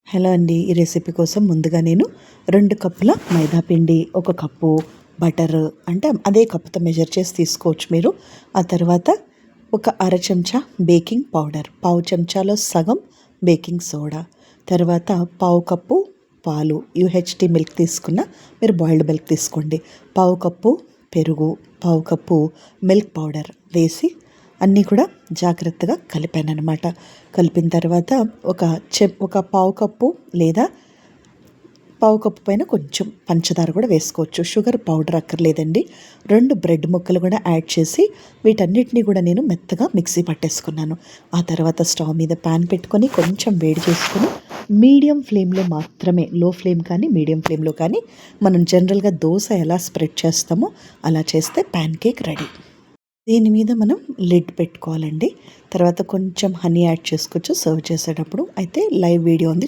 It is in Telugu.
హలో అండి. ఈ రెసిపీ కోసం ముందుగా నేను 2 కప్పుల మైదా పిండి, 1 కప్పు బటర్, అంటే అదే కప్పుతో మెజర్ చేసి తీసుకోవచ్చు మీరు. ఆ తర్వాత ఒక అర చెంచా బేకింగ్ పౌడర్, పావు చెంచాలో సగం బేకింగ్ సోడా, తర్వాత పావు కప్పు పాలు, యూహెచ్టీ మిల్క్ తీసుకున్న మీరు బాయిల్డ్ మిల్క్ తీసుకోండి, పావు కప్పు పెరుగు, పావు కప్పు మిల్క్ పౌడర్ వేసి అన్నీ కూడా జాగ్రత్తగా కలిపానన్నమాట. కలిపిన తర్వాత ఒక పావు కప్పు లేదా పావు కప్పు పైన కొంచెం పంచదార కూడా వేసుకోవచ్చు. షుగర్ పౌడర్ అక్కర్లేదండి. 2 బ్రెడ్ ముక్కలు కూడా యాడ్ చేసి వీటన్నిటిని కూడా నేను మెత్తగా మిక్సీ పట్టేసుకున్నాను. ఆ తర్వాత స్టవ్ మీద ప్యాన్ పెట్టుకొని కొంచెం వేడి చేసుకొని మీడియం ఫ్లేమ్లో మాత్రమే, లో ఫ్లేమ్ కానీ మీడియం ఫ్లేమ్లో కానీ మనం జనరల్గా దోశ ఎలా స్ప్రెడ్ చేస్తామో అలా చేస్తే ప్యాన్ కేక్ రెడీ. దీని మీద మనం లిడ్ పెట్టుకోవాలండి. తర్వాత కొంచెం హనీ యాడ్ చేసుకోవచ్చు సర్వ్ చేసేటప్పుడు. అయితే లైవ్ వీడియో ఉంది.